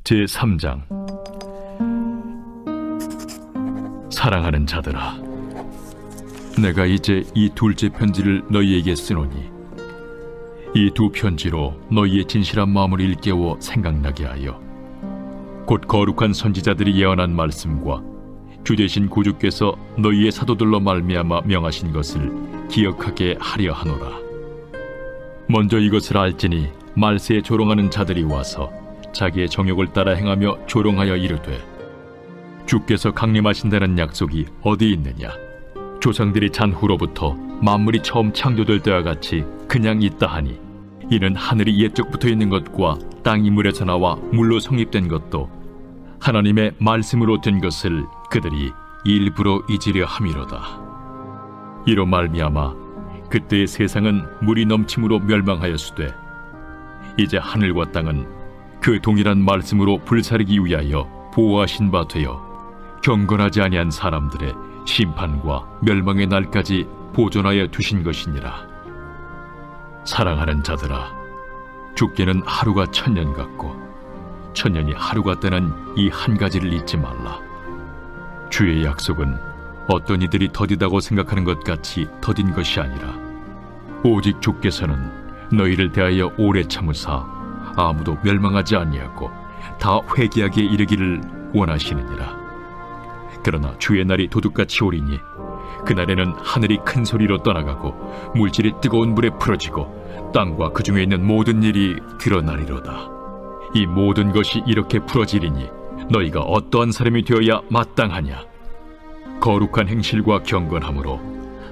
제3장. 사랑하는 자들아, 내가 이제 이 둘째 편지를 너희에게 쓰노니 이 두 편지로 너희의 진실한 마음을 일깨워 생각나게 하여 곧 거룩한 선지자들이 예언한 말씀과 주 되신 구주께서 너희의 사도들로 말미암아 명하신 것을 기억하게 하려 하노라. 먼저 이것을 알지니 말세에 조롱하는 자들이 와서 자기의 정욕을 따라 행하며 조롱하여 이르되, 주께서 강림하신다는 약속이 어디 있느냐? 조상들이 잔 후로부터 만물이 처음 창조될 때와 같이 그냥 있다 하니, 이는 하늘이 옛적부터 있는 것과 땅이 물에서 나와 물로 성립된 것도 하나님의 말씀으로 된 것을 그들이 일부러 잊으려 함이로다. 이로 말미암아 그때의 세상은 물이 넘침으로 멸망하였으되, 이제 하늘과 땅은 그 동일한 말씀으로 불사르기 위하여 보호하신 바 되어 경건하지 아니한 사람들의 심판과 멸망의 날까지 보존하여 두신 것이니라. 사랑하는 자들아, 죽기는 하루가 천년 같고 천년이 하루 같다는 이 한 가지를 잊지 말라. 주의 약속은 어떤 이들이 더디다고 생각하는 것 같이 더딘 것이 아니라, 오직 주께서는 너희를 대하여 오래 참으사 아무도 멸망하지 아니하고 다 회개하기에 이르기를 원하시느니라. 그러나 주의 날이 도둑같이 오리니 그날에는 하늘이 큰 소리로 떠나가고 물질이 뜨거운 불에 풀어지고 땅과 그 중에 있는 모든 일이 드러나리로다. 이 모든 것이 이렇게 풀어지리니 너희가 어떠한 사람이 되어야 마땅하냐? 거룩한 행실과 경건함으로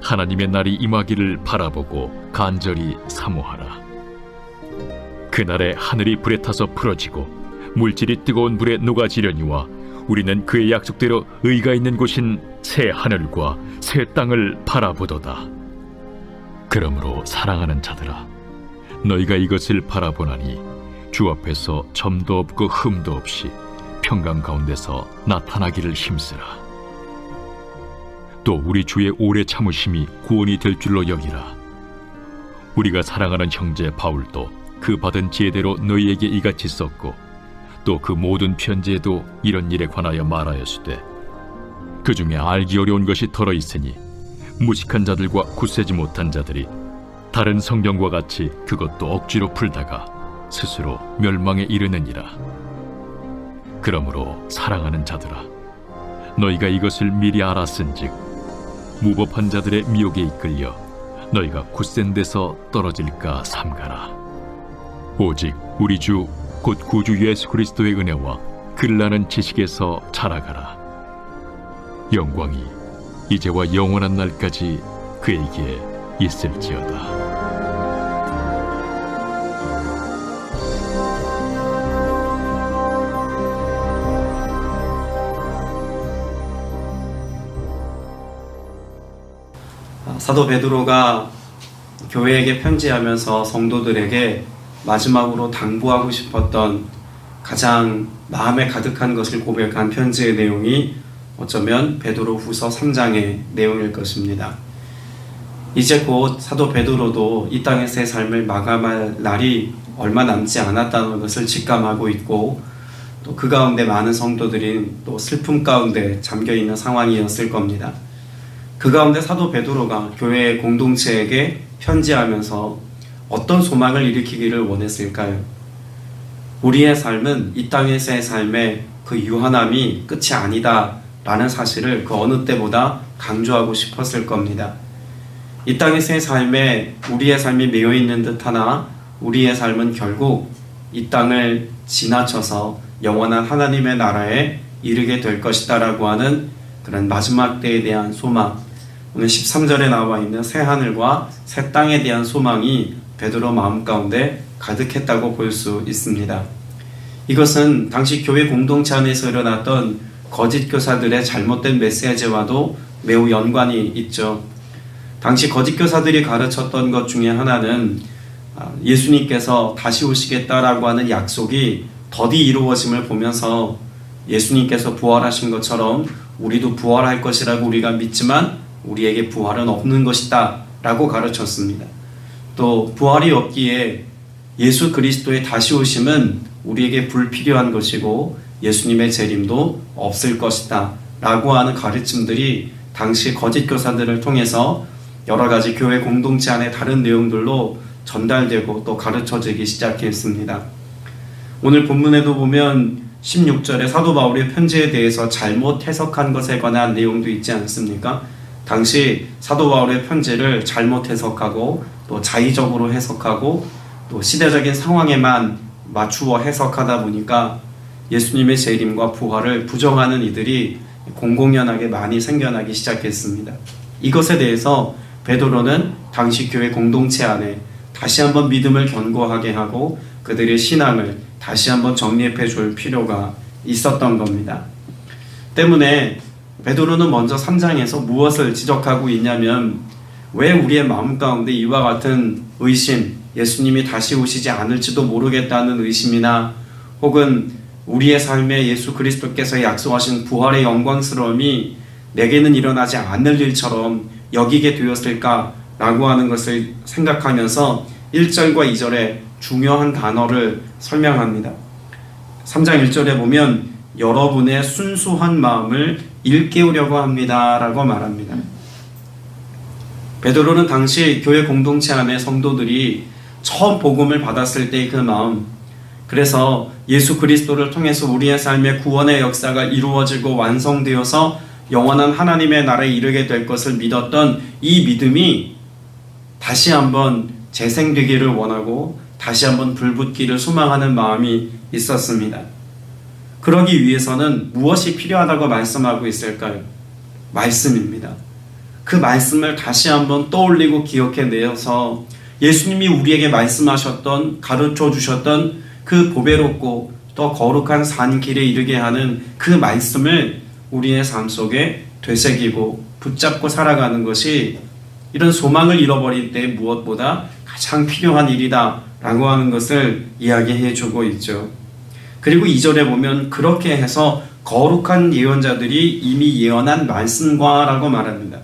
하나님의 날이 임하기를 바라보고 간절히 사모하라. 그날에 하늘이 불에 타서 풀어지고 물질이 뜨거운 불에 녹아지려니와 우리는 그의 약속대로 의가 있는 곳인 새 하늘과 새 땅을 바라보도다. 그러므로 사랑하는 자들아, 너희가 이것을 바라보나니 주 앞에서 점도 없고 흠도 없이 평강 가운데서 나타나기를 힘쓰라. 또 우리 주의 오래 참으심이 구원이 될 줄로 여기라. 우리가 사랑하는 형제 바울도 그 받은 지혜대로 너희에게 이같이 썼고, 또 그 모든 편지에도 이런 일에 관하여 말하였으되, 그 중에 알기 어려운 것이 덜어 있으니 무식한 자들과 굳세지 못한 자들이 다른 성경과 같이 그것도 억지로 풀다가 스스로 멸망에 이르느니라. 그러므로 사랑하는 자들아, 너희가 이것을 미리 알았은즉 무법한 자들의 미혹에 이끌려 너희가 굳센 데서 떨어질까 삼가라. 오직 우리 주 곧 구주 예수 그리스도의 은혜와 그를 아는 지식에서 자라가라. 영광이 이제와 영원한 날까지 그에게 있을지어다. 사도 베드로가 교회에게 편지하면서 성도들에게 마지막으로 당부하고 싶었던 가장 마음에 가득한 것을 고백한 편지의 내용이 어쩌면 베드로 후서 3장의 내용일 것입니다. 이제 곧 사도 베드로도 이 땅에서의 삶을 마감할 날이 얼마 남지 않았다는 것을 직감하고 있고, 또 그 가운데 많은 성도들이 또 슬픔 가운데 잠겨있는 상황이었을 겁니다. 그 가운데 사도 베드로가 교회의 공동체에게 편지하면서 어떤 소망을 일으키기를 원했을까요? 우리의 삶은 이 땅에서의 삶의 그 유한함이 끝이 아니다 라는 사실을 그 어느 때보다 강조하고 싶었을 겁니다. 이 땅에서의 삶에 우리의 삶이 매여있는 듯하나 우리의 삶은 결국 이 땅을 지나쳐서 영원한 하나님의 나라에 이르게 될 것이다 라고 하는 그런 마지막 때에 대한 소망, 오늘 13절에 나와 있는 새 하늘과 새 땅에 대한 소망이 베드로 마음 가운데 가득했다고 볼 수 있습니다. 이것은 당시 교회 공동체 안에서 일어났던 거짓 교사들의 잘못된 메시지와도 매우 연관이 있죠. 당시 거짓 교사들이 가르쳤던 것 중에 하나는 예수님께서 다시 오시겠다라고 하는 약속이 더디 이루어짐을 보면서 예수님께서 부활하신 것처럼 우리도 부활할 것이라고 우리가 믿지만 우리에게 부활은 없는 것이다 라고 가르쳤습니다. 또 부활이 없기에 예수 그리스도의 다시 오심은 우리에게 불필요한 것이고 예수님의 재림도 없을 것이다 라고 하는 가르침들이 당시 거짓 교사들을 통해서 여러 가지 교회 공동체 안에 다른 내용들로 전달되고 또 가르쳐지기 시작했습니다. 오늘 본문에도 보면 16절에 사도 바울의 편지에 대해서 잘못 해석한 것에 관한 내용도 있지 않습니까? 당시 사도 바울의 편지를 잘못 해석하고 또 자의적으로 해석하고 또 시대적인 상황에만 맞추어 해석하다 보니까 예수님의 재림과 부활을 부정하는 이들이 공공연하게 많이 생겨나기 시작했습니다. 이것에 대해서 베드로는 당시 교회 공동체 안에 다시 한번 믿음을 견고하게 하고 그들의 신앙을 다시 한번 정립해 줄 필요가 있었던 겁니다. 때문에 베드로는 먼저 3장에서 무엇을 지적하고 있냐면 왜 우리의 마음 가운데 이와 같은 의심, 예수님이 다시 오시지 않을지도 모르겠다는 의심이나 혹은 우리의 삶에 예수 그리스도께서 약속하신 부활의 영광스러움이 내게는 일어나지 않을 일처럼 여기게 되었을까라고 하는 것을 생각하면서 1절과 2절에 중요한 단어를 설명합니다. 3장 1절에 보면 여러분의 순수한 마음을 일깨우려고 합니다 라고 말합니다. 베드로는 당시 교회 공동체 안에 성도들이 처음 복음을 받았을 때의 그 마음, 그래서 예수 그리스도를 통해서 우리의 삶의 구원의 역사가 이루어지고 완성되어서 영원한 하나님의 나라에 이르게 될 것을 믿었던 이 믿음이 다시 한번 재생되기를 원하고 다시 한번 불붙기를 소망하는 마음이 있었습니다. 그러기 위해서는 무엇이 필요하다고 말씀하고 있을까요? 말씀입니다. 그 말씀을 다시 한번 떠올리고 기억해내서 예수님이 우리에게 말씀하셨던, 가르쳐 주셨던 그 보배롭고 또 거룩한 산 길에 이르게 하는 그 말씀을 우리의 삶 속에 되새기고 붙잡고 살아가는 것이 이런 소망을 잃어버릴 때 무엇보다 가장 필요한 일이다 라고 하는 것을 이야기해 주고 있죠. 그리고 2절에 보면 그렇게 해서 거룩한 예언자들이 이미 예언한 말씀과 라고 말합니다.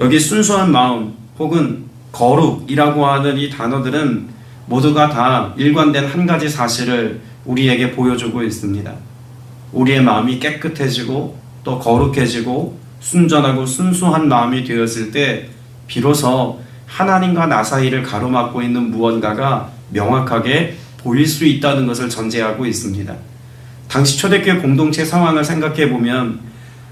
여기 순수한 마음 혹은 거룩이라고 하는 이 단어들은 모두가 다 일관된 한 가지 사실을 우리에게 보여주고 있습니다. 우리의 마음이 깨끗해지고 또 거룩해지고 순전하고 순수한 마음이 되었을 때 비로소 하나님과 나 사이를 가로막고 있는 무언가가 명확하게 보일 수 있다는 것을 전제하고 있습니다. 당시 초대교회 공동체 상황을 생각해 보면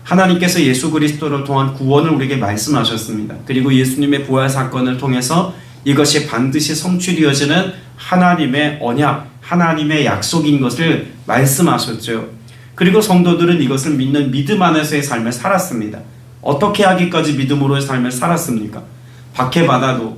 하나님께서 예수 그리스도를 통한 구원을 우리에게 말씀하셨습니다. 그리고 예수님의 부활 사건을 통해서 이것이 반드시 성취되어지는 하나님의 언약, 하나님의 약속인 것을 말씀하셨죠. 그리고 성도들은 이것을 믿는 믿음 안에서의 삶을 살았습니다. 어떻게 하기까지 믿음으로의 삶을 살았습니까? 박해받아도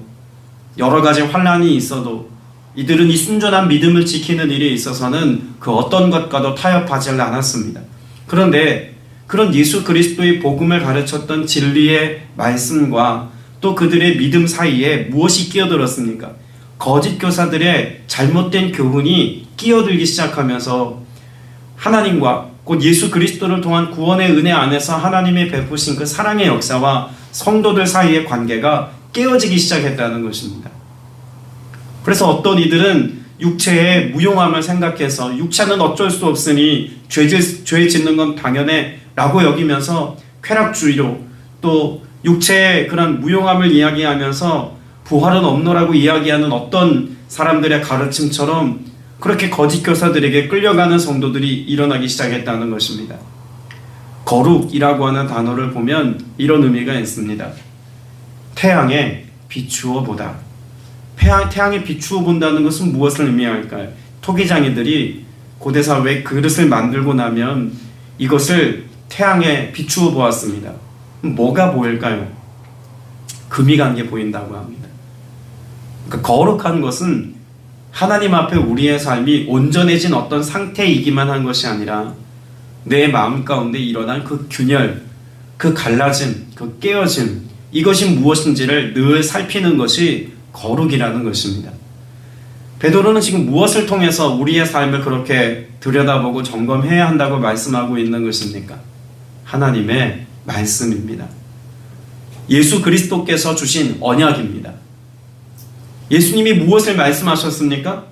여러 가지 환난이 있어도 이들은 이 순전한 믿음을 지키는 일에 있어서는 그 어떤 것과도 타협하지 않았습니다. 그런데 그런 예수 그리스도의 복음을 가르쳤던 진리의 말씀과 또 그들의 믿음 사이에 무엇이 끼어들었습니까? 거짓 교사들의 잘못된 교훈이 끼어들기 시작하면서 하나님과 곧 예수 그리스도를 통한 구원의 은혜 안에서 하나님이 베푸신 그 사랑의 역사와 성도들 사이의 관계가 깨어지기 시작했다는 것입니다. 그래서 어떤 이들은 육체의 무용함을 생각해서 육체는 어쩔 수 없으니 죄 짓는 건 당연해 라고 여기면서 쾌락주의로 또 육체의 그런 무용함을 이야기하면서 부활은 없노라고 이야기하는 어떤 사람들의 가르침처럼 그렇게 거짓 교사들에게 끌려가는 성도들이 일어나기 시작했다는 것입니다. 거룩이라고 하는 단어를 보면 이런 의미가 있습니다. 태양에 비추어 보다. 태양에 비추어 본다는 것은 무엇을 의미할까요? 토기장이들이 고대사회에 그릇을 만들고 나면 이것을 태양에 비추어 보았습니다. 뭐가 보일까요? 금이 간 게 보인다고 합니다. 그러니까 거룩한 것은 하나님 앞에 우리의 삶이 온전해진 어떤 상태이기만 한 것이 아니라 내 마음 가운데 일어난 그 균열, 그 갈라짐, 그 깨어짐, 이것이 무엇인지를 늘 살피는 것이 거룩이라는 것입니다. 베드로는 지금 무엇을 통해서 우리의 삶을 그렇게 들여다보고 점검해야 한다고 말씀하고 있는 것입니까? 하나님의 말씀입니다. 예수 그리스도께서 주신 언약입니다. 예수님이 무엇을 말씀하셨습니까?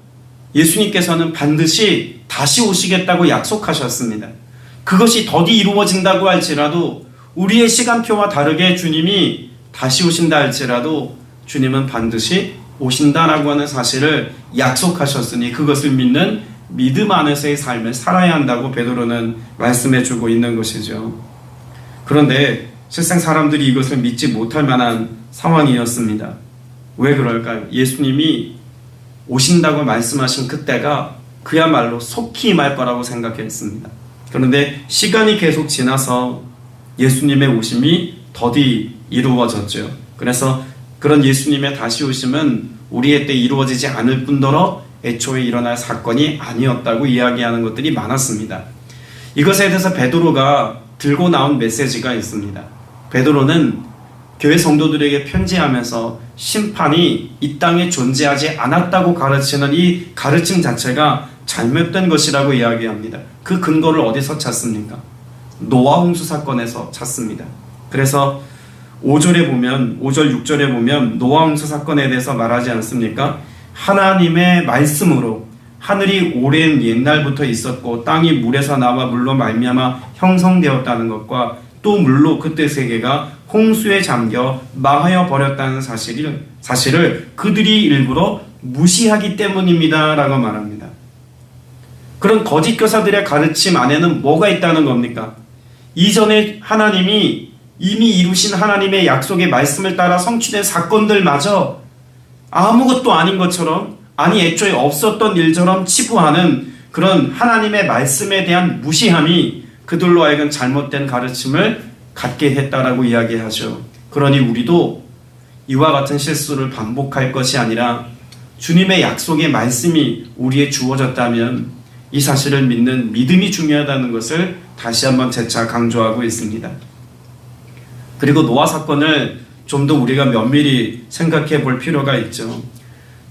예수님께서는 반드시 다시 오시겠다고 약속하셨습니다. 그것이 더디 이루어진다고 할지라도 우리의 시간표와 다르게 주님이 다시 오신다 할지라도 주님은 반드시 오신다라고 하는 사실을 약속하셨으니 그것을 믿는 믿음 안에서의 삶을 살아야 한다고 베드로는 말씀해 주고 있는 것이죠. 그런데 실상 사람들이 이것을 믿지 못할 만한 상황이었습니다. 왜 그럴까요? 예수님이 오신다고 말씀하신 그때가 그야말로 속히 임할 거라고 생각했습니다. 그런데 시간이 계속 지나서 예수님의 오심이 더디 이루어졌죠. 그래서 그런 예수님의 다시 오심은 우리의 때 이루어지지 않을 뿐더러 애초에 일어날 사건이 아니었다고 이야기하는 것들이 많았습니다. 이것에 대해서 베드로가 들고 나온 메시지가 있습니다. 베드로는 교회 성도들에게 편지하면서 심판이 이 땅에 존재하지 않았다고 가르치는 이 가르침 자체가 잘못된 것이라고 이야기합니다. 그 근거를 어디서 찾습니까? 노아 홍수 사건에서 찾습니다. 그래서 5절 6절에 보면 노아 홍수 사건에 대해서 말하지 않습니까? 하나님의 말씀으로 하늘이 오랜 옛날부터 있었고 땅이 물에서 나와 물로 말미암아 형성되었다는 것과 또 물로 그때 세계가 홍수에 잠겨 망하여 버렸다는 사실을 그들이 일부러 무시하기 때문입니다 라고 말합니다. 그런 거짓 교사들의 가르침 안에는 뭐가 있다는 겁니까? 이전에 하나님이 이미 이루신 하나님의 약속의 말씀을 따라 성취된 사건들마저 아무것도 아닌 것처럼, 아니 애초에 없었던 일처럼 치부하는 그런 하나님의 말씀에 대한 무시함이 그들로 하여금 잘못된 가르침을 갖게 했다라고 이야기하죠. 그러니 우리도 이와 같은 실수를 반복할 것이 아니라 주님의 약속의 말씀이 우리에 주어졌다면 이 사실을 믿는 믿음이 중요하다는 것을 다시 한번 재차 강조하고 있습니다. 그리고 노아 사건을 좀 더 우리가 면밀히 생각해 볼 필요가 있죠.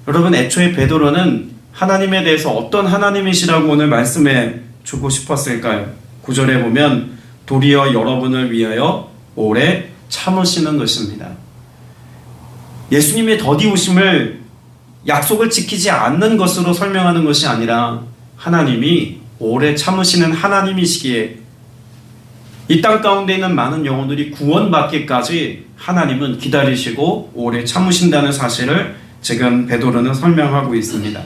여러분, 애초에 베드로는 하나님에 대해서 어떤 하나님이시라고 오늘 말씀해 주고 싶었을까요? 9절에 보면 도리어 여러분을 위하여 오래 참으시는 것입니다. 예수님의 더디 오심을 약속을 지키지 않는 것으로 설명하는 것이 아니라 하나님이 오래 참으시는 하나님이시기에 이 땅 가운데 있는 많은 영혼들이 구원받기까지 하나님은 기다리시고 오래 참으신다는 사실을 지금 베드로는 설명하고 있습니다.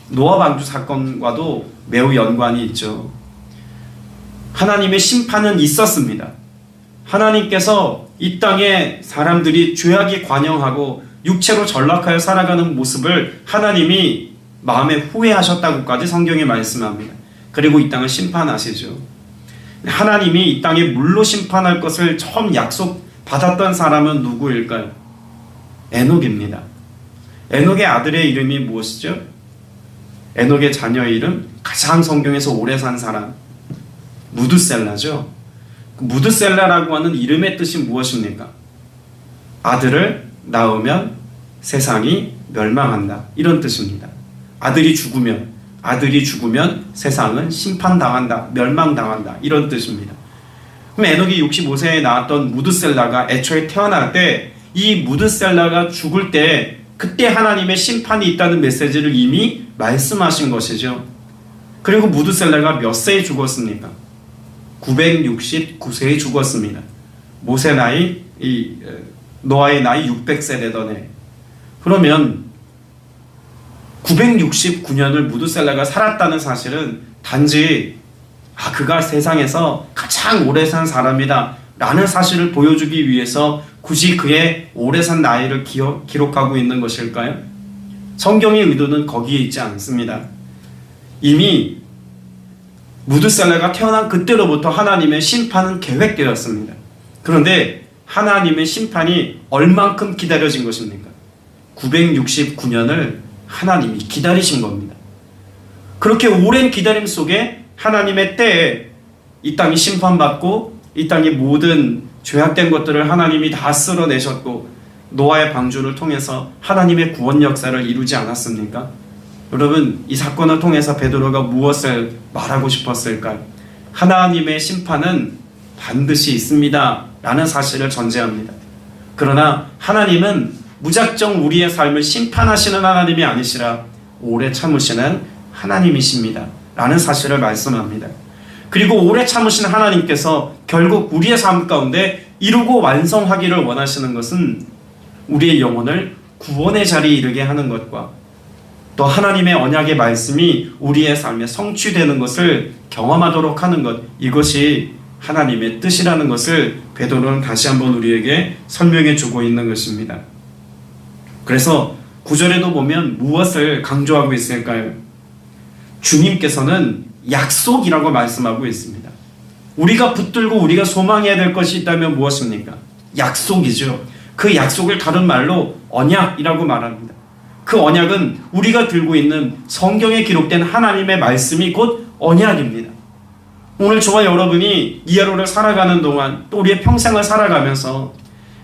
노아 방주 사건과도 매우 연관이 있죠. 하나님의 심판은 있었습니다. 하나님께서 이 땅에 사람들이 죄악이 관영하고 육체로 전락하여 살아가는 모습을 하나님이 마음에 후회하셨다고까지 성경에 말씀합니다. 그리고 이 땅을 심판하시죠. 하나님이 이 땅에 물로 심판할 것을 처음 약속받았던 사람은 누구일까요? 에녹입니다. 에녹의 아들의 이름이 무엇이죠? 에녹의 자녀의 이름, 가장 성경에서 오래 산 사람, 무드셀라죠. 무드셀라라고 하는 이름의 뜻이 무엇입니까? 아들을 낳으면 세상이 멸망한다, 이런 뜻입니다. 아들이 죽으면 세상은 심판당한다, 멸망당한다, 이런 뜻입니다. 그럼 에녹이 65세에 낳았던 무드셀라가 애초에 태어날 때 이 무드셀라가 죽을 때 그때 하나님의 심판이 있다는 메시지를 이미 말씀하신 것이죠. 그리고 무드셀라가 몇 세에 죽었습니까? 969세에 죽었습니다. 모세 나이, 노아의 나이 600세 되던 해. 그러면 969년을 무드셀라가 살았다는 사실은 단지 그가 세상에서 가장 오래 산 사람이다 라는 사실을 보여주기 위해서 굳이 그의 오래 산 나이를 기록하고 있는 것일까요? 성경의 의도는 거기에 있지 않습니다. 이미 무드셀라가 태어난 그때로부터 하나님의 심판은 계획되었습니다. 그런데 하나님의 심판이 얼만큼 기다려진 것입니까? 969년을 하나님이 기다리신 겁니다. 그렇게 오랜 기다림 속에 하나님의 때에 이 땅이 심판받고 이 땅의 모든 죄악된 것들을 하나님이 다 쓸어내셨고 노아의 방주를 통해서 하나님의 구원 역사를 이루지 않았습니까? 여러분, 이 사건을 통해서 베드로가 무엇을 말하고 싶었을까요? 하나님의 심판은 반드시 있습니다 라는 사실을 전제합니다. 그러나 하나님은 무작정 우리의 삶을 심판하시는 하나님이 아니시라 오래 참으시는 하나님이십니다 라는 사실을 말씀합니다. 그리고 오래 참으신 하나님께서 결국 우리의 삶 가운데 이루고 완성하기를 원하시는 것은 우리의 영혼을 구원의 자리에 이르게 하는 것과 또 하나님의 언약의 말씀이 우리의 삶에 성취되는 것을 경험하도록 하는 것, 이것이 하나님의 뜻이라는 것을 베드로는 다시 한번 우리에게 설명해 주고 있는 것입니다. 그래서 9절에도 보면 무엇을 강조하고 있을까요? 주님께서는 약속이라고 말씀하고 있습니다. 우리가 붙들고 우리가 소망해야 될 것이 있다면 무엇입니까? 약속이죠. 그 약속을 다른 말로 언약이라고 말합니다. 그 언약은 우리가 들고 있는 성경에 기록된 하나님의 말씀이 곧 언약입니다. 오늘 저와 여러분이 이 하루를 살아가는 동안 또 우리의 평생을 살아가면서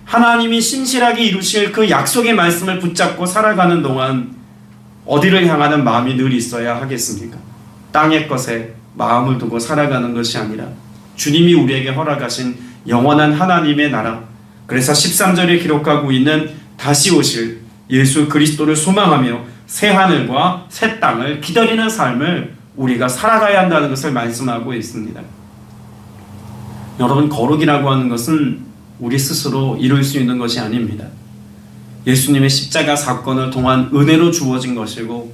하나님이 신실하게 이루실 그 약속의 말씀을 붙잡고 살아가는 동안 어디를 향하는 마음이 늘 있어야 하겠습니까? 땅의 것에 마음을 두고 살아가는 것이 아니라 주님이 우리에게 허락하신 영원한 하나님의 나라, 그래서 13절에 기록하고 있는 다시 오실 예수 그리스도를 소망하며 새 하늘과 새 땅을 기다리는 삶을 우리가 살아가야 한다는 것을 말씀하고 있습니다. 여러분, 거룩이라고 하는 것은 우리 스스로 이룰 수 있는 것이 아닙니다. 예수님의 십자가 사건을 통한 은혜로 주어진 것이고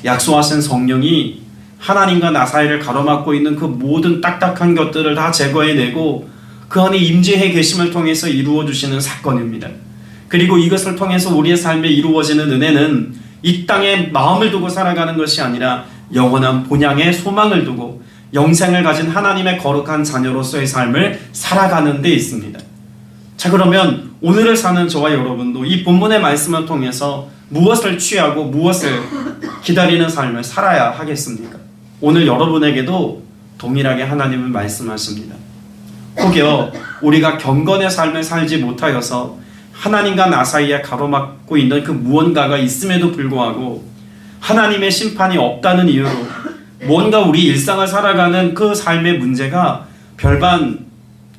약속하신 성령이 하나님과 나 사이를 가로막고 있는 그 모든 딱딱한 것들을 다 제거해내고 그 안에 임재해 계심을 통해서 이루어 주시는 사건입니다. 그리고 이것을 통해서 우리의 삶에 이루어지는 은혜는 이 땅에 마음을 두고 살아가는 것이 아니라 영원한 본향에 소망을 두고 영생을 가진 하나님의 거룩한 자녀로서의 삶을 살아가는 데 있습니다. 자, 그러면 오늘을 사는 저와 여러분도 이 본문의 말씀을 통해서 무엇을 취하고 무엇을 기다리는 삶을 살아야 하겠습니까? 오늘 여러분에게도 동일하게 하나님은 말씀하십니다. 혹여 우리가 경건의 삶을 살지 못하여서 하나님과 나 사이에 가로막고 있는 그 무언가가 있음에도 불구하고 하나님의 심판이 없다는 이유로 뭔가 우리 일상을 살아가는 그 삶의 문제가 별반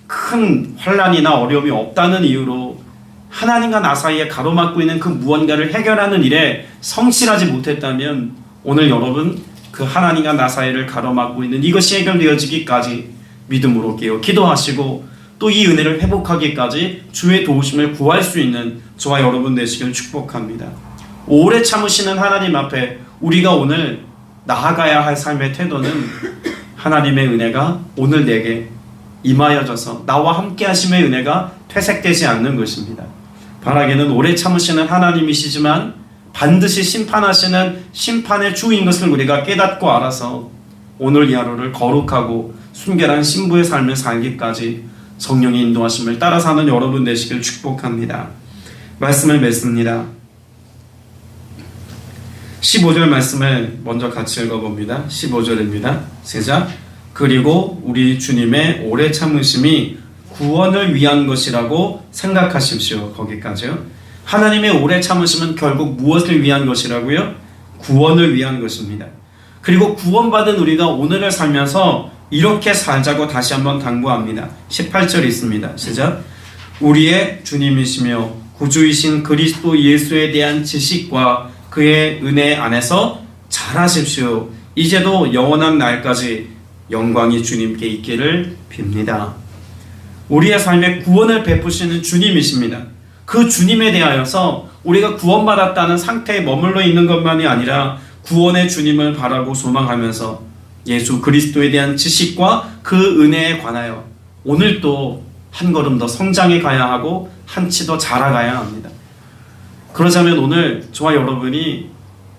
큰 환난이나 어려움이 없다는 이유로 하나님과 나 사이에 가로막고 있는 그 무언가를 해결하는 일에 성실하지 못했다면 오늘 여러분 그 하나님과 나 사이를 가로막고 있는 이것이 해결되어지기까지 믿음으로 깨어 기도하시고 또 이 은혜를 회복하기까지 주의 도우심을 구할 수 있는 저와 여러분 되시길 축복합니다. 오래 참으시는 하나님 앞에 우리가 오늘 나아가야 할 삶의 태도는 하나님의 은혜가 오늘 내게 임하여져서 나와 함께 하심의 은혜가 퇴색되지 않는 것입니다. 바라기는 오래 참으시는 하나님이시지만 반드시 심판하시는 심판의 주인 것을 우리가 깨닫고 알아서 오늘 이 하루를 거룩하고 순결한 신부의 삶을 살기까지 성령의 인도하심을 따라 사는 여러분 되시길 축복합니다. 말씀을 맺습니다. 15절 말씀을 먼저 같이 읽어봅니다. 15절입니다. 시작. 그리고 우리 주님의 오래 참으심이 구원을 위한 것이라고 생각하십시오. 거기까지요. 하나님의 오래 참으심은 결국 무엇을 위한 것이라고요? 구원을 위한 것입니다. 그리고 구원받은 우리가 오늘을 살면서 이렇게 살자고 다시 한번 당부합니다. 18절 있습니다. 시작. 우리의 주님이시며 구주이신 그리스도 예수에 대한 지식과 그의 은혜 안에서 잘하십시오. 이제도 영원한 날까지 영광이 주님께 있기를 빕니다. 우리의 삶에 구원을 베푸시는 주님이십니다. 그 주님에 대하여서 우리가 구원받았다는 상태에 머물러 있는 것만이 아니라 구원의 주님을 바라고 소망하면서 예수 그리스도에 대한 지식과 그 은혜에 관하여 오늘 또 한 걸음 더 성장해 가야 하고 한치 더 자라가야 합니다. 그러자면 오늘 저와 여러분이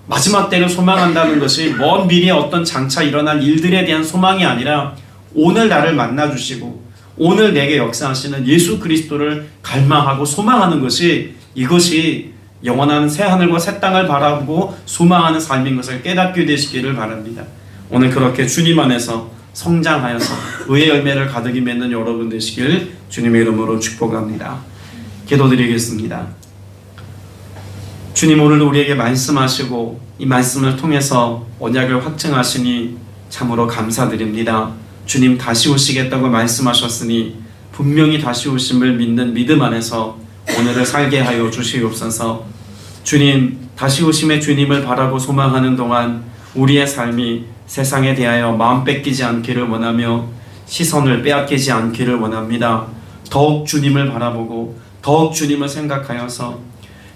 마지막 때를 소망한다는 것이 먼 미래에 어떤 장차 일어날 일들에 대한 소망이 아니라 오늘 나를 만나주시고 오늘 내게 역사하시는 예수 그리스도를 갈망하고 소망하는 것이 이것이 영원한 새하늘과 새 땅을 바라보고 소망하는 삶인 것을 깨닫게 되시기를 바랍니다. 오늘 그렇게 주님 안에서 성장하여서 의의 열매를 가득히 맺는 여러분 되시길 주님의 이름으로 축복합니다. 기도드리겠습니다. 주님, 오늘도 우리에게 말씀하시고 이 말씀을 통해서 언약을 확증하시니 참으로 감사드립니다. 주님 다시 오시겠다고 말씀하셨으니 분명히 다시 오심을 믿는 믿음 안에서 오늘을 살게 하여 주시옵소서. 주님, 다시 오심의 주님을 바라고 소망하는 동안 우리의 삶이 세상에 대하여 마음 뺏기지 않기를 원하며 시선을 빼앗기지 않기를 원합니다. 더욱 주님을 바라보고 더욱 주님을 생각하여서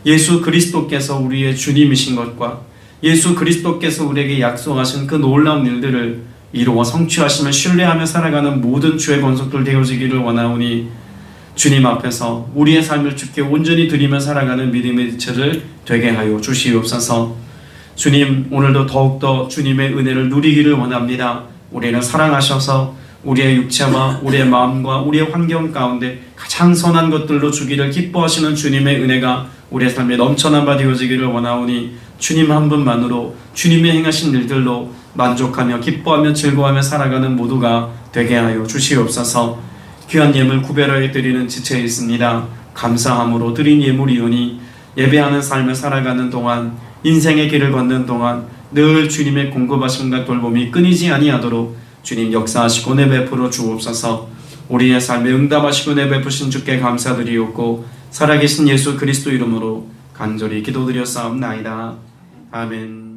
예수 그리스도께서 우리의 주님이신 것과 예수 그리스도께서 우리에게 약속하신 그 놀라운 일들을 이루어 성취하시며 신뢰하며 살아가는 모든 주의 권속들 되어지기를 원하오니 주님 앞에서 우리의 삶을 주께 온전히 드리며 살아가는 믿음의 지체를 되게 하여 주시옵소서. 주님, 오늘도 더욱더 주님의 은혜를 누리기를 원합니다. 우리는 사랑하셔서 우리의 육체와 우리의 마음과 우리의 환경 가운데 가장 선한 것들로 주기를 기뻐하시는 주님의 은혜가 우리의 삶에 넘쳐난 바 되어지기를 원하오니 주님 한 분만으로 주님의 행하신 일들로 만족하며 기뻐하며 즐거워하며 살아가는 모두가 되게 하여 주시옵소서. 귀한 예물 구별하여 드리는 지체에 있습니다. 감사함으로 드린 예물이오니 예배하는 삶을 살아가는 동안 인생의 길을 걷는 동안 늘 주님의 공급하심과 돌봄이 끊이지 아니하도록 주님 역사하시고 내베풀어 주옵소서. 우리의 삶에 응답하시고 내베푸신 주께 감사드리옵고 살아계신 예수 그리스도 이름으로 간절히 기도드렸사옵나이다. 아멘.